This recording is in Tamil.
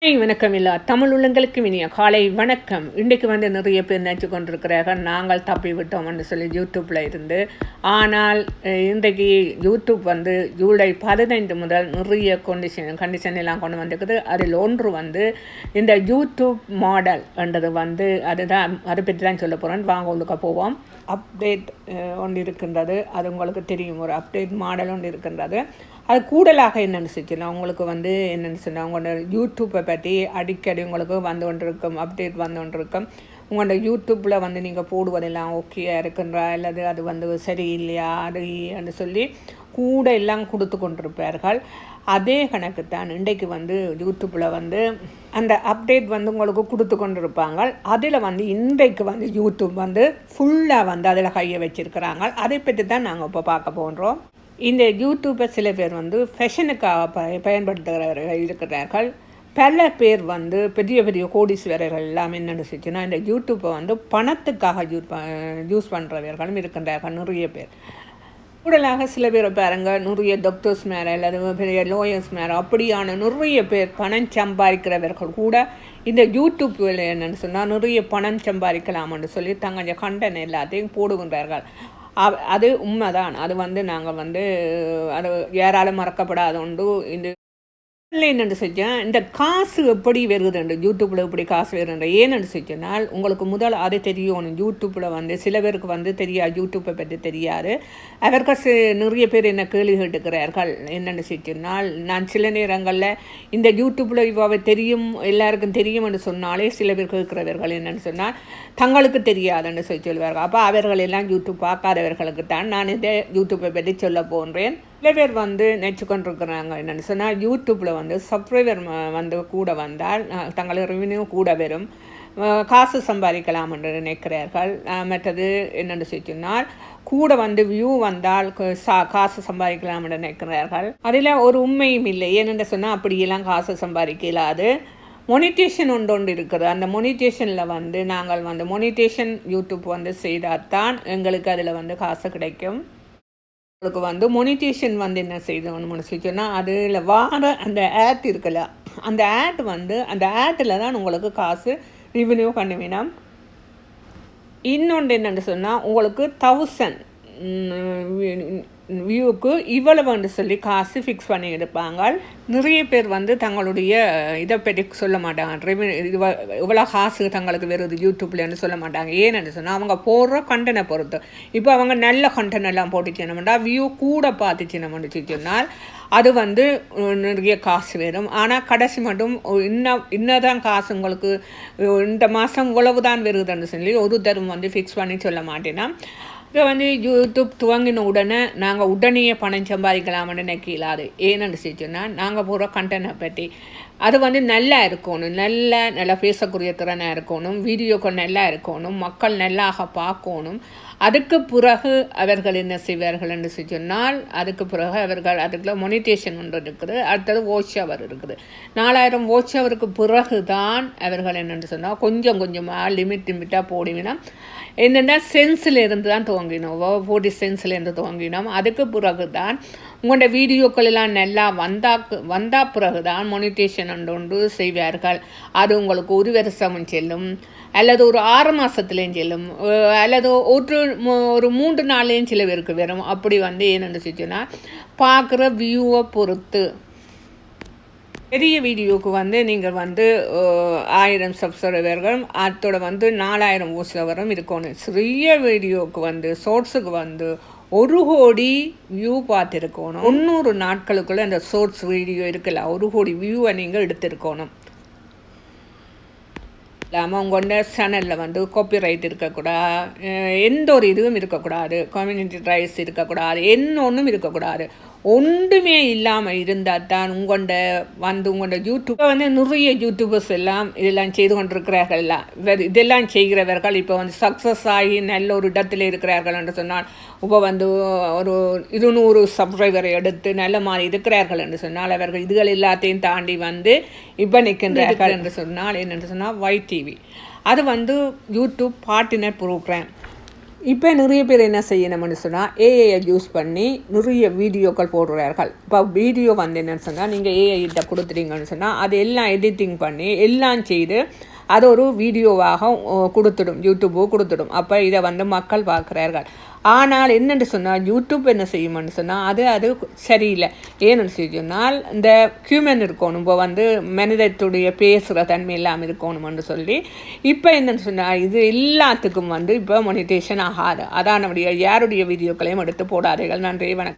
வணக்கம் இல்லா தமிழ் உள்ளங்களுக்கு இனிய காலை வணக்கம். இன்றைக்கு நிறைய பேர் நினச்சி கொண்டிருக்கிறார்கள் நாங்கள் தப்பி விட்டோம்னு சொல்லி யூடியூப்பில் இருந்து. ஆனால் இன்றைக்கு யூடியூப் ஜூலை 15 முதல் நிறைய கண்டிஷன் எல்லாம் கொண்டு வந்திருக்குது. அதில் ஒன்று இந்த யூடியூப் மாடல் என்றது அதுதான், அதை பற்றி தான் சொல்ல போகிறேன். வாங்க உங்களுக்கு போவோம். அப்டேட் ஒன்று இருக்கின்றது, அது உங்களுக்கு தெரியும். ஒரு அப்டேட் மாடல் ஒன்று இருக்கின்றது. அது கூடுதலாக என்னென்னு சொல்லிச்சுன்னா உங்களுக்கு என்னென்னு சொன்னால் உங்களோட யூடியூப்பை பற்றி அடிக்கடி உங்களுக்கு கொண்டிருக்கும், அப்டேட் கொண்டிருக்கும். உங்களோட யூடியூப்பில் நீங்கள் போடுவதெல்லாம் ஓகேயா இருக்குன்றா அல்லது அது சரியில்லையா அது சொல்லி கூட எல்லாம் கொடுத்து கொண்டிருப்பார்கள். அதே கணக்கு தான் இன்றைக்கு யூடியூப்பில் அந்த அப்டேட் உங்களுக்கு கொடுத்து கொண்டிருப்பாங்க. அதில் இன்றைக்கு யூடியூப் ஃபுல்லாக அதில் கையை வச்சுருக்கிறாங்க. அதை பற்றி தான் நாங்கள் இப்போ பார்க்க போகிறோம். இந்த யூடியூப்பை சில பேர் ஃபேஷனுக்காக பயன்படுத்துகிறவர்கள் இருக்கிறார்கள். பல பேர் பெரிய பெரிய கோடீஸ்வரர்கள் எல்லாம் என்ன நினச்சிச்சுன்னா இந்த யூடியூப்பை பணத்துக்காக யூஸ் பண்ணுறவர்களும் இருக்கின்றார்கள் நிறைய பேர். கூடுதலாக சில பேரை பாருங்க, நிறைய டாக்டர்ஸ் மேலே அல்லது பெரிய லோயர்ஸ் மேலே அப்படியான நிறைய பேர் பணம் சம்பாதிக்கிறவர்கள் கூட இந்த யூடியூப்பில் என்னென்னு சொன்னால் நிறைய பணம் சம்பாதிக்கலாம்னு சொல்லி தங்கள் கண்டென்ட் எல்லாத்தையும் போடுகின்றார்கள். அது உண்மைதான். அது நாங்கள் அது யாராலும் மறக்கப்படாத உண்டு. இந்த என்னென்று செஞ்சால் இந்த காசு எப்படி வருதுண்டு, யூடியூப்பில் எப்படி காசு வருதுன்ற ஏன்னு செஞ்சால் உங்களுக்கு முதல் அது தெரியணும். யூடியூப்பில் சில பேருக்கு தெரியாது, யூடியூப்பை பற்றி தெரியாது. அவருக்கு நிறைய பேர் என்ன கேள்வி கேட்டுக்கிறார்கள். என்னென்னு செஞ்சால் நான் சில நேரங்களில் இந்த யூடியூப்பில் இவ்வாறு தெரியும், எல்லாருக்கும் தெரியும் என்று சொன்னாலே சில பேர் கேட்கிறவர்கள் என்னென்னு சொன்னால் தங்களுக்கு தெரியாதுன்னு சொல்லுவார்கள். அப்போ அவர்கள் எல்லாம் யூடியூப் பார்க்காதவர்களுக்கு தான் நான் இந்த யூடியூப்பை பற்றி சொல்ல போன்றேன். சில பேர் நினச்சி கொண்டிருக்கிறாங்க என்னென்னு சொன்னால் யூடியூப்பில் சப்ஸ்கிரைபர் கூட வந்தால் தங்களுக்கு ரெவன்யூ கூட வரும், காசு சம்பாதிக்கலாம் என்று நினைக்கிறார்கள். மற்றது என்னென்னு சொன்னால் கூட வியூ வந்தால் காசு சம்பாதிக்கலாம் என்று நினைக்கிறார்கள். அதில் ஒரு உண்மையும் இல்லை. ஏனென்று சொன்னால் அப்படியெல்லாம் காசு சம்பாதிக்க இல்லாது. மொனிட்டேஷன் ஒன்று இருக்குது. அந்த மொனிட்டேஷனில் நாங்கள் மொனிட்டேஷன் யூடியூப் செய்தால் தான் எங்களுக்கு அதில் காசு கிடைக்கும். உங்களுக்கு மொனிட்டேஷன் என்ன செய்யணும்னு சொன்னால் அதில் வார அந்த ஆட் இருக்குல்ல, அந்த ஆட் அந்த ஆட்டில் தான் உங்களுக்கு காசு ரெவன்யூ பண்ணுவீனா. இன்னொன்று என்னென்னு சொன்னால் உங்களுக்கு 1000 வியூவுக்கு இவ்வளவுன்னு சொல்லி காசு ஃபிக்ஸ் பண்ணி எடுப்பாங்க. நிறைய பேர் தங்களுடைய இதை பற்றி சொல்ல மாட்டாங்க, இவ்வளோ காசு தங்களுக்கு வருது யூடியூப்லன்னு சொல்ல மாட்டாங்க. ஏன்னு சொன்னால் அவங்க போடுற கண்டனை பொறுத்து. இப்போ அவங்க நல்ல கண்டென்ட் எல்லாம் போட்டுச்சுனோம்னா வியூ கூட பார்த்துச்சுன்னு சொன்னால் அது நிறைய காசு வரும். ஆனால் கடைசி மட்டும் இன்னதான் காசு உங்களுக்கு இந்த மாதம் இவ்வளவு தான் வருதுன்னு சொல்லி ஒரு தரம் ஃபிக்ஸ் பண்ணி சொல்ல மாட்டேன்னா. இப்போ யூடியூப் துவங்கின உடனே நாங்கள் உடனே பணம் சம்பாதிக்கலாம்னு நினைக்கலாது. ஏன்னு சொன்னால் நாங்கள் போகிற கண்டென்ட்டை பற்றி அது நல்லா இருக்கணும், நல்லா பேசக்கூடிய திறனாக இருக்கணும், வீடியோக்கள் நல்லா இருக்கணும், மக்கள் நல்லாக பார்க்கணும். அதுக்கு பிறகு அவர்கள் என்ன செய்வார்கள் என்று சொன்னால் அதுக்கு பிறகு அவர்கள் அதுக்குள்ள மொனிட்டேஷன் ஒன்று இருக்குது. அடுத்தது வாட்ச் ஹவர் இருக்குது. 4000 வாட்ச் ஹவருக்கு பிறகு தான் அவர்கள் என்னென்னு சொன்னால் கொஞ்சம் கொஞ்சமாக லிமிட்டாக போடுவினா. என்னென்னா சென்ஸில் இருந்து தான் துவங்கினோம், 40 சென்ஸ்லேருந்து துவங்கினோம். அதுக்கு பிறகு தான் உங்களோட வீடியோக்கள் எல்லாம் நல்லா வந்தா பிறகு தான் மொனிட்டேஷன் ஒன்று செய்வார்கள். அது உங்களுக்கு 1 வருஷமும் செல்லும், அல்லது ஒரு 6 மாதத்துலேயும் செல்லும், அல்லது ஒரு 3 நாள்லேயும் சில பேருக்கு வரும். அப்படி என்னென்னு சொன்னால் பார்க்குற வியூவை பொறுத்து. பெரிய வீடியோவுக்கு நீங்கள் 1000 சப்ஸ்கிரைபர்கள் அதோட 4000 வாட்ச் இருக்கணும். சிறிய வீடியோவுக்கு ஷார்ட்ஸுக்கு 1 கோடி வியூ பார்த்துருக்கணும். 90 நாட்களுக்குள்ளே அந்த ஷார்ட்ஸ் வீடியோ இருக்குல்ல, 1 கோடி வியூவை நீங்கள் எடுத்திருக்கணும். இல்லாமல் உங்களோட சேனலில் காப்பிரைட் இருக்கக்கூடாது, எந்த ஒரு இதுவும் இருக்கக்கூடாது, கம்யூனிட்டி ரைட்ஸ் இருக்கக்கூடாது, ஒன்றும் இருக்கக்கூடாது. ஒன்றுமே இல்லாமல் இருந்தால் தான் உங்களோட உங்களோட யூடியூப் நிறைய யூடியூபர்ஸ் எல்லாம் இதெல்லாம் செய்து கொண்டிருக்கிறார்கள். இதெல்லாம் செய்கிறவர்கள் இப்போ சக்ஸஸ் ஆகி நல்ல ஒரு இடத்துல இருக்கிறார்கள் என்று சொன்னால் இப்போ ஒரு 200 சப்ஸ்கிரைபரை எடுத்து நல்ல மாதிரி இருக்கிறார்கள் என்று சொன்னால் அவர்கள் இதுகள் எல்லாத்தையும் தாண்டி இப்போ நிற்கின்றார்கள் என்று சொன்னால் என்னென்று சொன்னால் YTV அது யூடியூப் பார்ட்னர் ப்ரோக்ராம். இப்போ நிறைய பேர் என்ன செய்யணும்னு சொன்னால் ஏஐயை யூஸ் பண்ணி நிறைய வீடியோக்கள் போடுறார்கள். இப்போ வீடியோ வந்து என்னென்னு சொன்னால் நீங்கள் ஏஐகிட்ட கொடுத்துட்டீங்கன்னு சொன்னால் அது எல்லாம் எடிட்டிங் பண்ணி எல்லாம் செய்து அது ஒரு வீடியோவாக கொடுத்துடும், யூடியூபோ கொடுத்துடும். அப்போ இதை வந்து மக்கள் பார்க்குறார்கள். ஆனால் என்னென்னு சொன்னால் யூடியூப் என்ன செய்யும்னு சொன்னால் அது சரியில்லை. ஏன்னு சொன்னால் இந்த ஹியூமன் இருக்கணும், இப்போ வந்து மனிதத்துடைய பேசுகிற தன்மை இல்லாமல் இருக்கணும்னு சொல்லி இப்போ என்னென்னு சொன்னால் இது எல்லாத்துக்கும் வந்து இப்போ மானிட்டேஷன் ஆகாது. அதான் நம்முடைய யாருடைய வீடியோக்களையும் எடுத்து போடாதீர்கள். நன்றி, வணக்கம்.